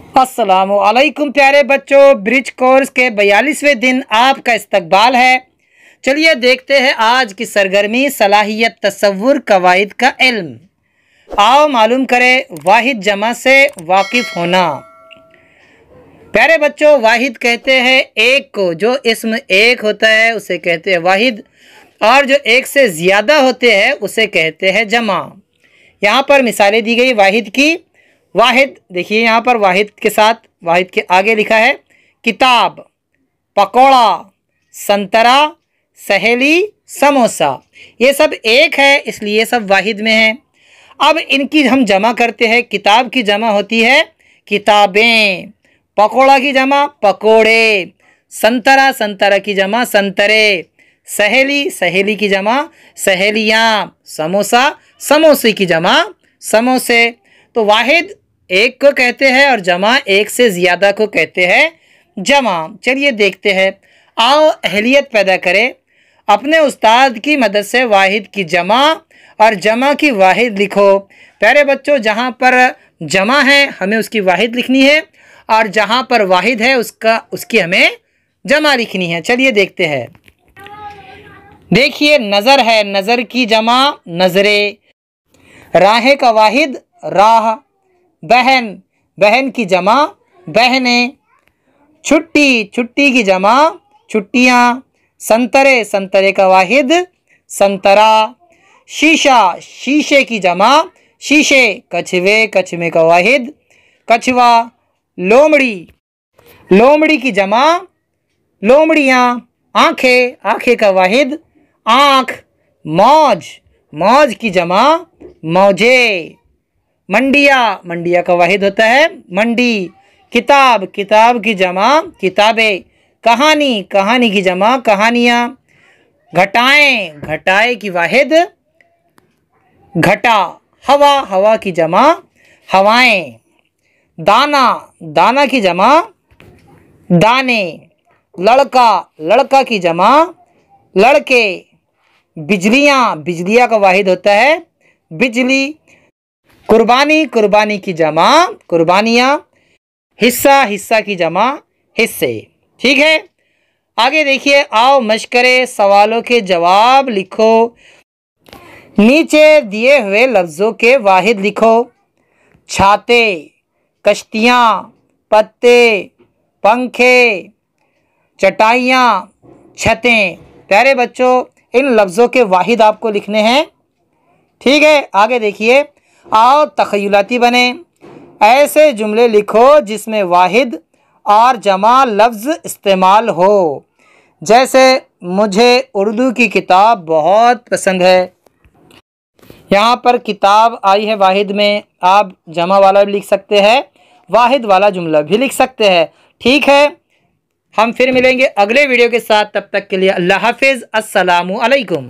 अस्सलामुअलैकुम प्यारे बच्चों, ब्रिज कोर्स के 42वें दिन आपका इस्तकबाल है। चलिए देखते हैं आज की सरगर्मी सलाहियत तसव्वुर कवाइद का इल्म। आओ मालूम करें वाहिद जमा से वाकिफ़ होना। प्यारे बच्चों, वाहिद कहते हैं एक को, जो इसम एक होता है उसे कहते हैं वाहिद, और जो एक से ज़्यादा होते हैं उसे कहते हैं जमा। यहाँ पर मिसालें दी गई वाहिद की। वाहिद देखिए, यहाँ पर वाहिद के साथ वाहिद के आगे लिखा है किताब, पकौड़ा, संतरा, सहेली, समोसा। ये सब एक है इसलिए सब वाहिद में है। अब इनकी हम जमा करते हैं। किताब की जमा होती है किताबें, पकौड़ा की जमा पकोड़े, संतरा संतरा की जमा संतरे, सहेली सहेली की जमा सहेलियाँ, समोसा समोसे की जमा समोसे। तो वाहिद एक को कहते हैं और जमा एक से ज़्यादा को कहते हैं जमा। चलिए देखते हैं। आओ अहलियत पैदा करें। अपने उस्ताद की मदद से वाहिद की जमा और जमा की वाहिद लिखो। प्यारे बच्चों, जहाँ पर जमा है हमें उसकी वाहिद लिखनी है, और जहाँ पर वाहिद है उसकी हमें जमा लिखनी है। चलिए देखते हैं। देखिए, नज़र है, नज़र की जमा नज़रे, राह का वाहिद राह, बहन बहन की जमा बहनें, छुट्टी छुट्टी की जमा छुट्टियाँ, संतरे संतरे का वाहिद संतरा, शीशा शीशे की जमा शीशे, कछुए कछुए का वाहिद कछुआ, लोमड़ी लोमड़ी की जमा लोमड़ियाँ, आँखें आँखें का वाहिद आँख, मौज मौज की जमा मौजे, मंडिया मंडिया का वाहिद होता है मंडी, किताब किताब की जमा किताबें, कहानी कहानी की जमा कहानियाँ, घटाएं घटाए की वाहिद घटा, हवा हवा की जमा हवाएं, दाना दाना की जमा दाने, लड़का लड़का की जमा लड़के, बिजलियाँ बिजलियाँ का वाहिद होता है बिजली, कुर्बानी कुर्बानी की जमा कुर्बानियाँ, हिस्सा हिस्सा की जमा हिस्से। ठीक है, आगे देखिए। आओ मश्क करें, सवालों के जवाब लिखो। नीचे दिए हुए लफ्ज़ों के वाहिद लिखो। छाते, कश्तियाँ, पत्ते, पंखे, चटाइयाँ, छतें। प्यारे बच्चों, इन लफ्ज़ों के वाहिद आपको लिखने हैं। ठीक है, आगे देखिए। आओ तख़य्युलाती बने। ऐसे जुमले लिखो जिसमें वाहिद और जमा लफ्ज़ इस्तेमाल हो। जैसे, मुझे उर्दू की किताब बहुत पसंद है। यहाँ पर किताब आई है वाहिद में, आप जमा वाला भी लिख सकते हैं, वाहिद वाला जुमला भी लिख सकते हैं। ठीक है, हम फिर मिलेंगे अगले वीडियो के साथ। तब तक के लिए अल्लाह हाफिज़। अस्सलामु अलैकुम।